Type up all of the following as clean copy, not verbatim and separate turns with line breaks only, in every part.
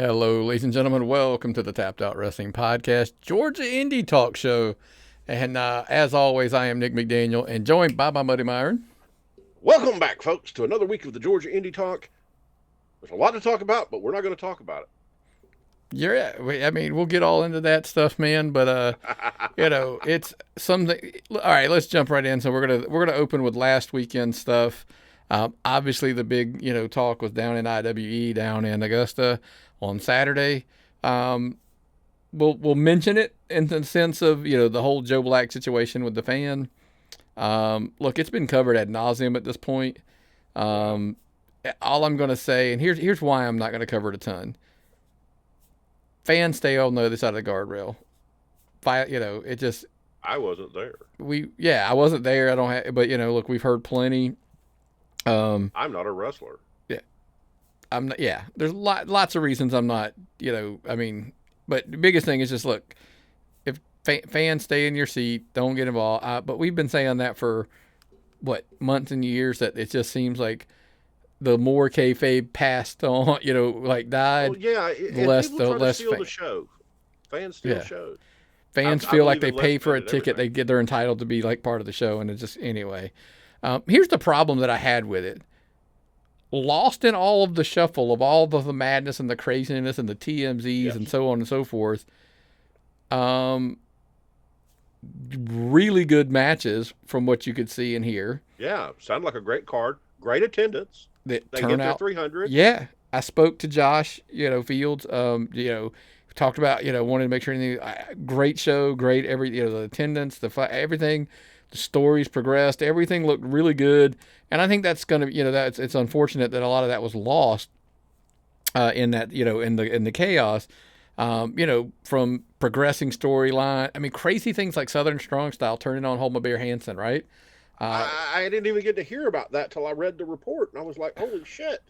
Hello, ladies and gentlemen. Welcome to the Tapped Out Wrestling Podcast, Georgia Indy Talk Show. And as always, I am Nick McDaniel and joined by my buddy Myron.
Welcome back, folks, to another week of the Georgia Indy Talk. There's a lot to talk about, but we're not going to talk about
We'll get all into that stuff, man. But
it.
it's something. All right, let's jump right in. So we're gonna open with last weekend stuff. Obviously, the big talk was down in IWE down in Augusta on Saturday. We'll mention it in the sense of the whole Joe Black situation with the fan. Look, it's been covered ad nauseum at this point. All I'm going to say, and here's why I'm not going to cover it a ton. Fans stay on the other side of the guardrail. It just.
I wasn't there.
I wasn't there. I don't have, but look, we've heard plenty.
I'm not a wrestler.
Yeah, I'm not. Yeah, there's lots of reasons I'm not. But the biggest thing is just look. If fans stay in your seat, don't get involved. But we've been saying that for months and years, that it just seems like the more kayfabe passed on, died.
Well, yeah,
the less
steal the show. Fans steal shows.
Fans feel like they pay for a ticket, they're entitled to be like part of the show, and it's just anyway. Here's the problem that I had with it. Lost in all of the shuffle of all the madness and the craziness and the TMZs and so on and so forth. Really good matches from what you could see and hear.
Yeah, sounded like a great card. Great attendance. They get their 300.
Yeah, I spoke to Josh, Fields. Talked about wanted to make sure anything. Great show, great the attendance, everything. The stories progressed. Everything looked really good, and I think that's going to it's unfortunate that a lot of that was lost in that in the chaos. From progressing storyline. I mean, crazy things like Southern Strong Style turning on Holma Bear Hansen, right?
I didn't even get to hear about that till I read the report, and I was like, holy shit.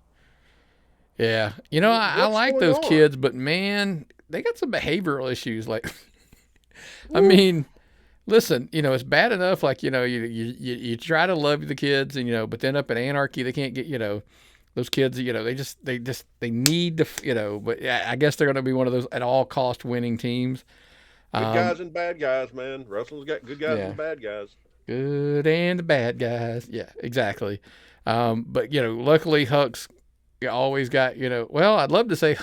Yeah. I like those kids, but man, they got some behavioral issues. Like, I mean, listen, it's bad enough. Like, you try to love the kids and, but then up at Anarchy, they can't get, those kids, they need to, but I guess they're going to be one of those at all cost winning teams.
Good guys and bad guys, man. Wrestling's got good guys and bad guys.
Good and the bad guys. Yeah, exactly. But, luckily Huck's always got, I'd love to say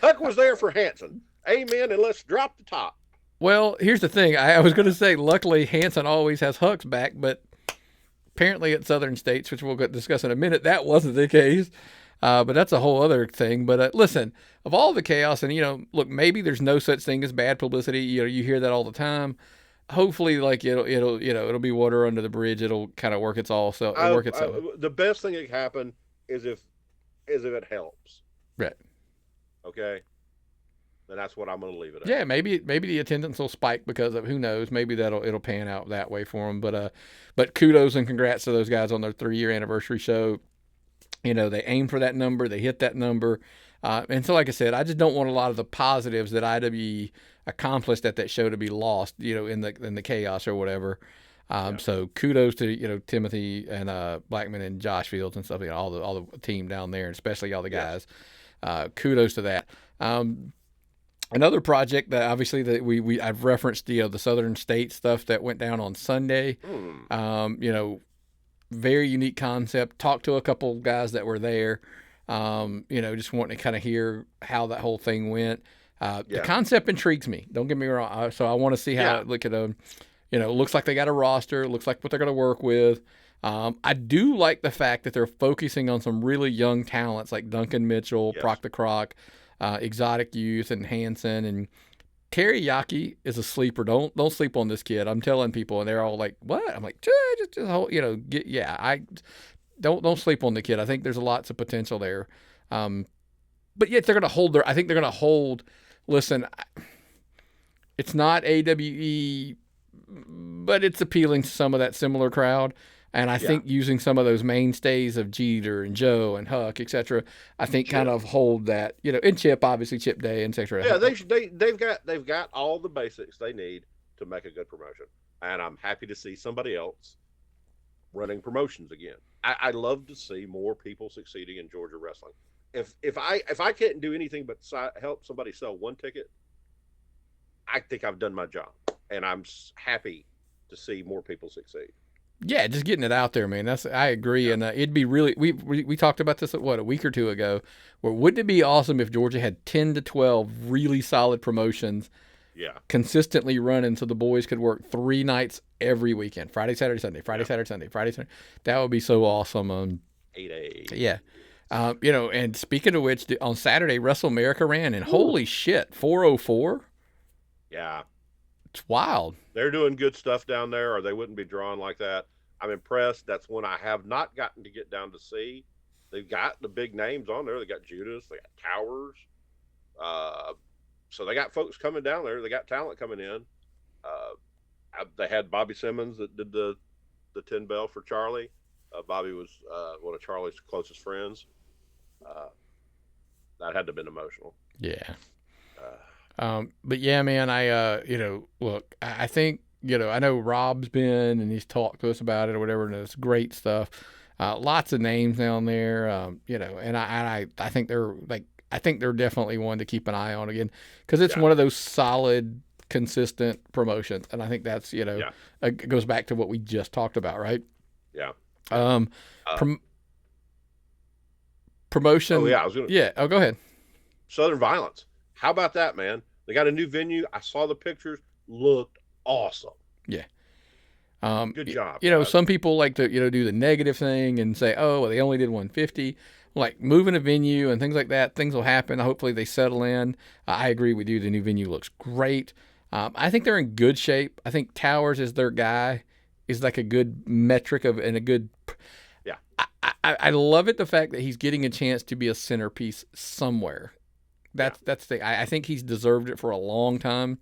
Huck was there for Hansen. Amen. And let's drop the top.
Well, here's the thing. I was going to say, luckily Hansen always has Huck's back, but apparently at Southern States, which we'll discuss in a minute, that wasn't the case. But that's a whole other thing. But listen, of all the chaos, and look, maybe there's no such thing as bad publicity. You hear that all the time. Hopefully, like it'll be water under the bridge. It'll kind of work itself.
The best thing that can happen is if it helps.
Right.
Okay. And that's what I'm going to leave it at.
Yeah, maybe the attendance will spike because of who knows. Maybe it'll pan out that way for them. But kudos and congrats to those guys on their 3-year anniversary show. They aimed for that number, they hit that number, and so like I said, I just don't want a lot of the positives that IWE accomplished at that show to be lost, in the chaos or whatever. So kudos to Timothy and Blackman and Josh Fields and stuff, all the team down there, and especially all the guys. Kudos to that. Another project that obviously that I've referenced, the Southern State stuff that went down on Sunday. Very unique concept. Talked to a couple guys that were there. Just wanting to kind of hear how that whole thing went. The concept intrigues me. Don't get me wrong. So I want to see how it look at them. Looks like they got a roster. Looks like what they're going to work with. I do like the fact that they're focusing on some really young talents like Duncan Mitchell, Proc the Croc, Exotic Youth, and Hansen, and Teriyaki is a sleeper. Don't sleep on this kid. I'm telling people, and they're all like, "What?" I'm like, just hold, don't sleep on the kid. I think there's lots of potential there. But yet they're going to hold I think they're going to hold. Listen, it's not AWE, but it's appealing to some of that similar crowd. And I think using some of those mainstays of Jeter and Joe and Huck, etc., I think kind of hold that, and Chip, obviously Chip Day, etc.
Yeah, they've got all the basics they need to make a good promotion, and I'm happy to see somebody else running promotions again. I love to see more people succeeding in Georgia wrestling. if I can't do anything but help somebody sell one ticket, I think I've done my job, and I'm happy to see more people succeed.
Yeah, just getting it out there, man. I agree,
Yeah.
and it'd be really. We talked about this a week or two ago. Where wouldn't it be awesome if Georgia had 10 to 12 really solid promotions
Yeah.
consistently running, so the boys could work 3 nights every weekend: Friday, Saturday, Sunday, Friday,
Yeah.
Saturday, Sunday, Friday, Saturday. That would be so awesome.
8A.
Yeah. And speaking of which, on Saturday, WrestleMerica ran, and
Ooh.
holy shit, 404.
Yeah.
It's wild.
They're doing good stuff down there, or they wouldn't be drawn like that. I'm impressed. That's one I have not gotten to get down to see. They've got the big names on there. They got Judas, they got Towers. So they got folks coming down there. They got talent coming in. They had Bobby Simmons that did the 10 bell for Charlie. Bobby was one of Charlie's closest friends. That had to have been emotional.
Yeah.
Uh,
But yeah, man, look, I think, I know Rob's been and he's talked to us about it or whatever, and it's great stuff. Lots of names down there, and I think they're definitely one to keep an eye on again, because it's one of those solid, consistent promotions, and I think that's it goes back to what we just talked about, right?
Yeah.
Promotion.
Oh yeah, I was gonna.
Yeah. Oh, go ahead.
Southern Violence. How about that, man? They got a new venue. I saw the pictures. Looked awesome.
Yeah.
Good job.
Some people like to, do the negative thing and say, oh, well, they only did 150. Like moving a venue and things like that, things will happen. Hopefully they settle in. I agree with you. The new venue looks great. I think they're in good shape. I think Towers is their guy. Is like a good metric and a good.
Yeah.
I love it, the fact that he's getting a chance to be a centerpiece somewhere. That's the. I think he's deserved it for a long time,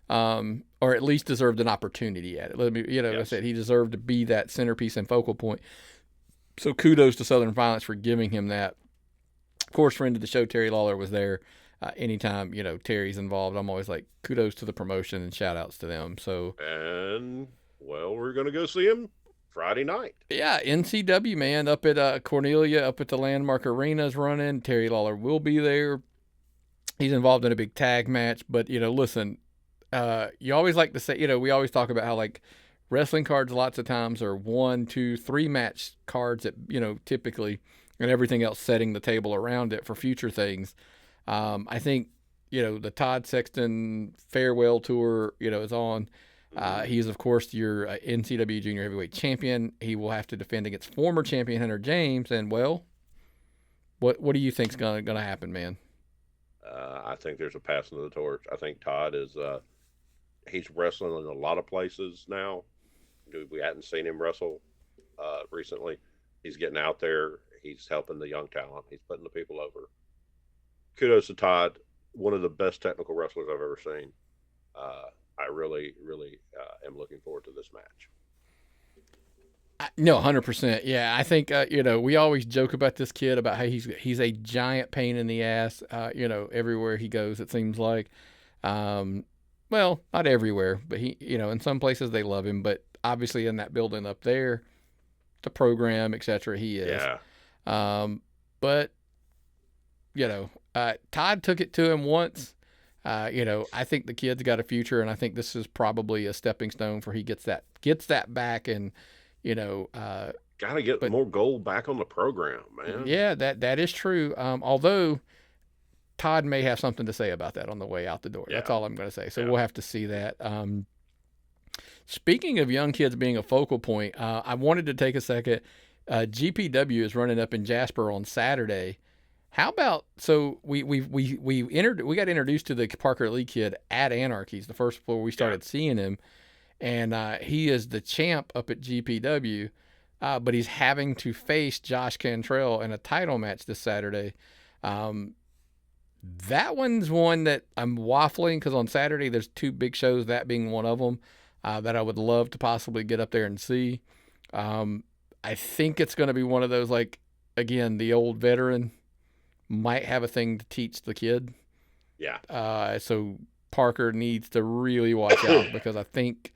or at least deserved an opportunity at it. I said he deserved to be that centerpiece and focal point. So kudos to Southern Violence for giving him that. Of course, friend of the show, Terry Lawler, was there. Anytime Terry's involved, I'm always like, kudos to the promotion and shout outs to them. So
we're gonna go see him Friday night.
Yeah, NCW, man, up at Cornelia, up at the Landmark Arena is running. Terry Lawler will be there. He's involved in a big tag match, but listen, you always like to say, we always talk about how like wrestling cards lots of times are 1, 2, 3 match cards that typically, and everything else setting the table around it for future things. I think the Todd Sexton farewell tour is on. He's of course your NCW junior heavyweight champion. He will have to defend against former champion Hunter James, and what do you think's gonna happen, man?
I think there's a passing of the torch. I think Todd is he's wrestling in a lot of places now. We hadn't seen him wrestle recently. He's getting out there. He's helping the young talent. He's putting the people over. Kudos to Todd, one of the best technical wrestlers I've ever seen. I really, really am looking forward to this match.
No, 100%. Yeah, I think we always joke about this kid about how he's a giant pain in the ass. Everywhere he goes, it seems like. Well, not everywhere, but he, in some places they love him, but obviously in that building up there, the program, etc., he is.
Yeah.
But Todd took it to him once. I think the kid's got a future, and I think this is probably a stepping stone for he gets that back, and
got to get more gold back on the program, man.
Yeah, that is true. Although Todd may have something to say about that on the way out the door. Yeah. That's all I'm going to say. So we'll have to see that. Speaking of young kids being a focal point, I wanted to take a second. GPW is running up in Jasper on Saturday. How about we got introduced to the Parker Lee kid at Anarchy's, the first floor we started seeing him, and he is the champ up at GPW, but he's having to face Josh Cantrell in a title match this Saturday. That one's one that I'm waffling, because on Saturday there's 2 big shows, that being one of them, that I would love to possibly get up there and see. I think it's going to be one of those, like, again, the old veteran might have a thing to teach the kid.
Yeah.
So Parker needs to really watch out, because I think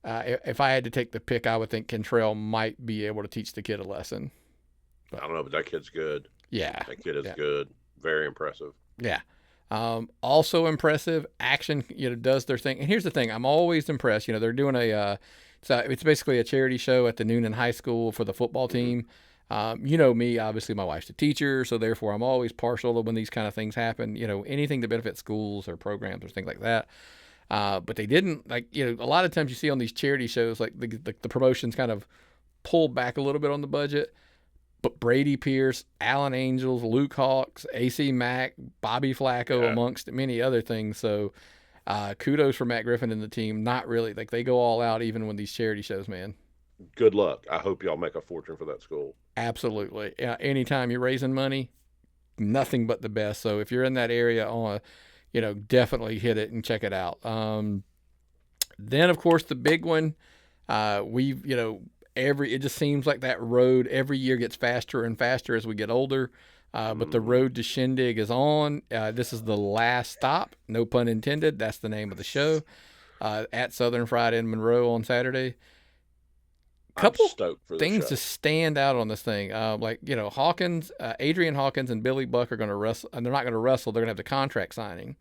if I had to take the pick, I would think Cantrell might be able to teach the kid a lesson.
I don't know, but that kid's good.
Yeah.
That kid is
Yeah.
good. Very impressive.
Yeah. Also impressive. Action, does their thing. And here's the thing: I'm always impressed. They're doing it's basically a charity show at the Noonan High School for the football team. Me, obviously, my wife's a teacher, so therefore I'm always partial to when these kind of things happen. Anything to benefit schools or programs or things like that. But they didn't a lot of times you see on these charity shows like the promotions kind of pull back a little bit on the budget. But Brady Pierce, Alan Angels, Luke Hawks, AC Mack, Bobby Flacco, amongst many other things. So kudos for Matt Griffin and the team. Not really. They go all out even when these charity shows, man.
Good luck. I hope y'all make a fortune for that school.
Absolutely. Anytime you're raising money, nothing but the best. So if you're in that area, definitely hit it and check it out. Then, of course, the big one, it just seems like that road every year gets faster and faster as we get older. But the road to Shindig is on. This is the last stop, no pun intended. That's the name of the show, at Southern Fried in Monroe on Saturday. Couple things to stand out on this thing. Hawkins, Adrian Hawkins and Billy Buck are going to wrestle, and they're not going to wrestle. They're going to have the contract signing,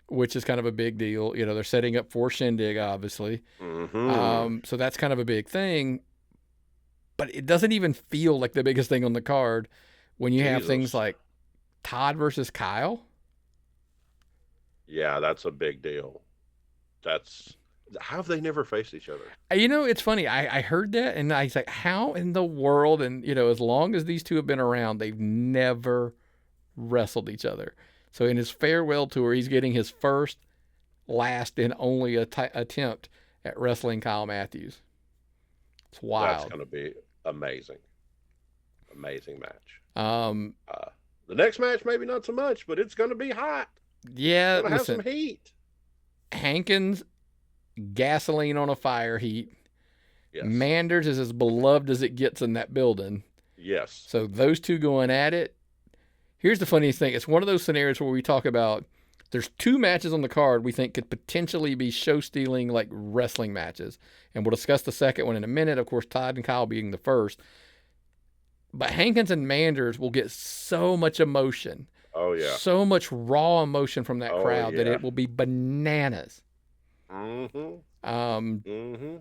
which is kind of a big deal. They're setting up for Shindig, obviously.
Mm-hmm.
So that's kind of a big thing. But it doesn't even feel like the biggest thing on the card when you have things like Todd versus Kyle.
Yeah, that's a big deal. How have they never faced each other?
It's funny. I heard that, and I was like, how in the world? And, as long as these two have been around, they've never wrestled each other. So in his farewell tour, he's getting his first, last, and only attempt at wrestling Kyle Matthews. It's wild.
That's going to be amazing. Amazing match.
The
next match, maybe not so much, but it's going to be hot.
Yeah.
It's going to have some heat.
Hankins, gasoline on a fire heat.
Yes.
Manders is as beloved as it gets in that building.
Yes.
So those two going at it. Here's the funniest thing. It's one of those scenarios where we talk about there's two matches on the card we think could potentially be show-stealing like wrestling matches. And we'll discuss the second one in a minute. Of course, Todd and Kyle being the first. But Hankins and Manders will get so much emotion.
Oh, yeah.
So much raw emotion from that crowd that it will be bananas.
Mm-hmm.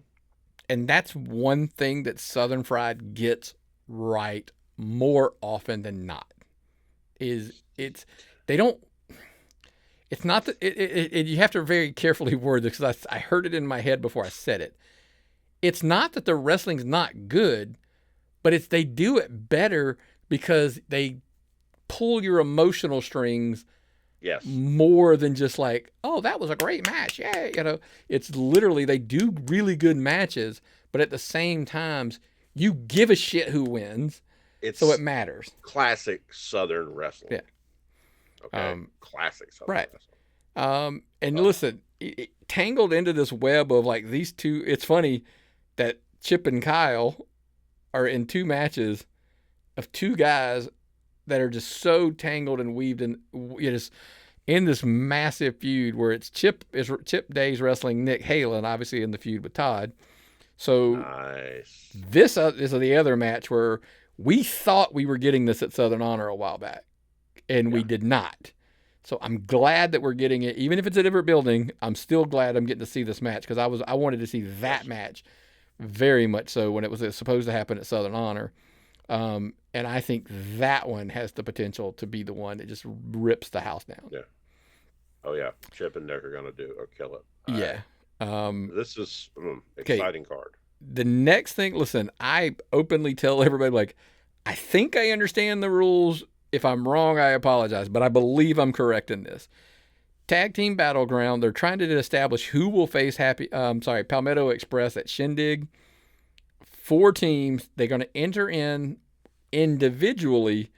And that's one thing that Southern Fried gets right more often than not. It's not that you have to very carefully word this because I heard it in my head before I said it. It's not that the wrestling's not good, but they do it better because they pull your emotional strings.
Yes.
More than just like, oh, that was a great match. Yeah. It's literally they do really good matches, but at the same time, you give a shit who wins. So it matters.
Classic Southern wrestling.
Yeah.
Okay. Classic Southern
wrestling. And listen, tangled into this web of like these two, it's funny that Chip and Kyle are in two matches of two guys that are just so tangled and weaved in, just in this massive feud where it's Chip Days wrestling Nick Halen, obviously in the feud with Todd. So
nice.
This is the other match where we thought we were getting this at Southern Honor a while back, and we did not. So I'm glad that we're getting it, even if it's a different building. I'm still glad I'm getting to see this match because I wanted to see that match very much so when it was supposed to happen at Southern Honor. And I think that one has the potential to be the one that just rips the house down.
Yeah. Oh yeah, Chip and Nick are gonna kill it.
Yeah.
This is exciting card.
The next thing, listen, I openly tell everybody, like, I think I understand the rules. If I'm wrong, I apologize, but I believe I'm correct in this. Tag Team Battleground, they're trying to establish who will face Palmetto Express at Shindig. 4 teams, they're going to enter in individually,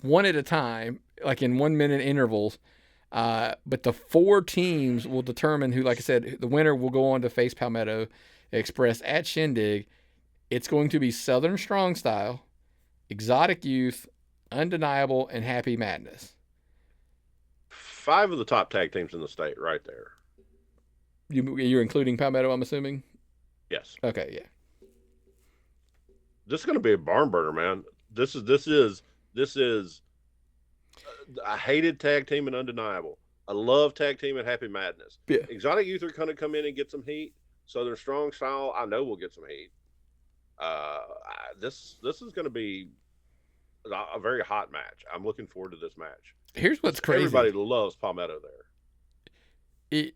one at a time, like in 1 minute intervals. But the 4 teams will determine who, like I said, the winner will go on to face Palmetto Express at Shindig. It's going to be Southern Strong Style, Exotic Youth, Undeniable, and Happy Madness.
5 of the top tag teams in the state right there.
You're including Palmetto, I'm assuming?
Yes.
Okay, yeah.
This is going to be a barn burner, man. This is I hated tag team and Undeniable. I love tag team and Happy Madness.
Yeah.
Exotic Youth are going to come in and get some heat. Southern Strong Style, I know, will get some heat. This is going to be a very hot match. I'm looking forward to this match.
Here's what's crazy.
Everybody loves Palmetto there.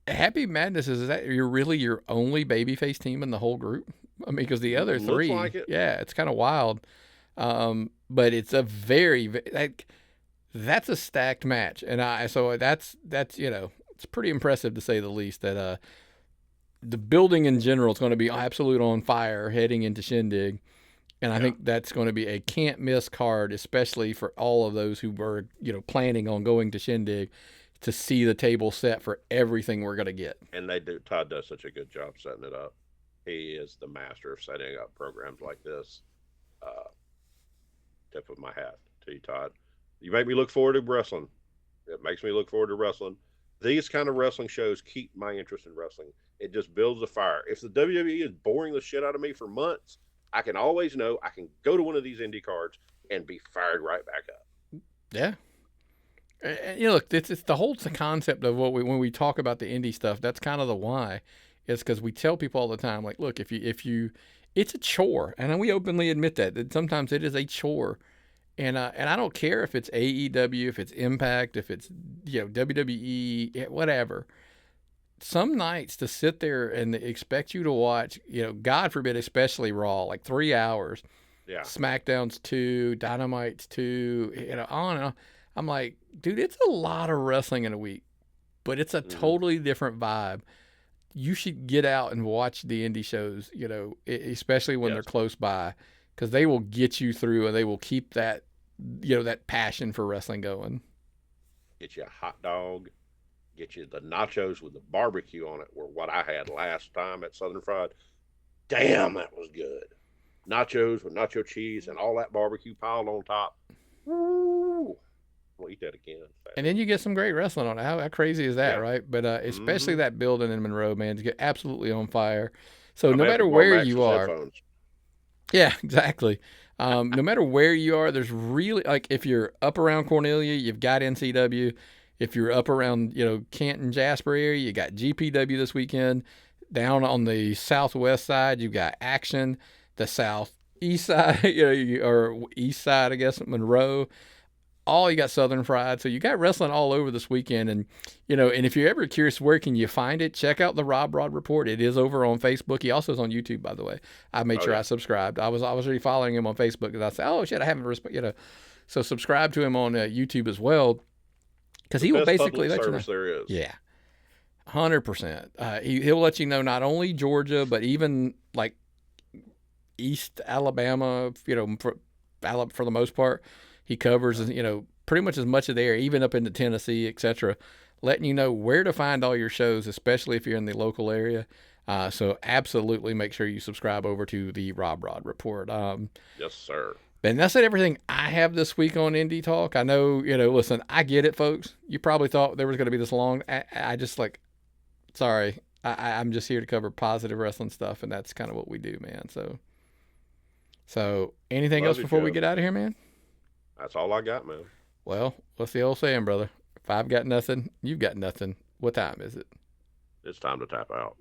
Happy Madness, is that you're really your only babyface team in the whole group? I mean, because the other
Looks
three,
like it.
yeah, it's kind of wild. But it's a that's a stacked match, and that's it's pretty impressive to say the least that the building in general is going to be absolute on fire heading into Shindig. And I think that's going to be a can't miss card, especially for all of those who were, planning on going to Shindig to see the table set for everything we're going to get.
And they do. Todd does such a good job setting it up. He is the master of setting up programs like this. Tip of my hat to you, Todd. You make me look forward to wrestling. It makes me look forward to wrestling. These kind of wrestling shows keep my interest in wrestling. It just builds a fire. If the WWE is boring the shit out of me for months, I can always know I can go to one of these indie cards and be fired right back up.
Yeah. Look, it's the whole concept of when we talk about the indie stuff, that's kind of the why. It's because we tell people all the time, like, look, if you, it's a chore, and we openly admit that sometimes it is a chore, and I don't care if it's AEW, if it's Impact, if it's WWE, whatever. Some nights to sit there and expect you to watch, God forbid, especially Raw, like 3 hours,
Yeah,
SmackDown's 2, Dynamite's 2, on and on. I'm like, dude, it's a lot of wrestling in a week, but it's a totally different vibe. You should get out and watch the indie shows, especially when they're close by, because they will get you through and they will keep that, that passion for wrestling going.
get you a hot dog, get you the nachos with the barbecue on it, were what I had last time at Southern Fried. Damn, that was good. Nachos with nacho cheese and all that barbecue piled on top. Woo! We'll eat that again.
And then you get some great wrestling on it. How crazy is that, right? But especially that building in Monroe, man, to get absolutely on fire. So no matter where you are, yeah, exactly. No matter where you are, there's really, like, if you're up around Cornelia, you've got NCW. If you're up around, Canton, Jasper area, you got GPW this weekend. Down on the southwest side, you've got Action. The southeast side, or east side, I guess, Monroe. You got Southern Fried. So you got wrestling all over this weekend. And, and if you're ever curious, where can you find it? Check out the Robrod Report. It is over on Facebook. He also is on YouTube, by the way. I made sure I subscribed. I was already following him on Facebook because I said, oh shit, I haven't, so subscribe to him on YouTube as well. Because he will basically let you know.
There is.
Yeah. 100%. He'll let you know not only Georgia, but even like East Alabama, for the most part. He covers, pretty much as much of the area, even up into Tennessee, etc., letting you know where to find all your shows, especially if you're in the local area. So absolutely make sure you subscribe over to the Robrod Report.
Yes, sir.
And that's everything I have this week on Indy Talk. I know, listen, I get it, folks. You probably thought there was going to be this long. I just sorry. I'm just here to cover positive wrestling stuff, and that's kind of what we do, man. So anything else before we get out of here, man?
That's all I got, man.
Well, what's the old saying, brother? If I've got nothing, you've got nothing. What time is it?
It's time to tap out.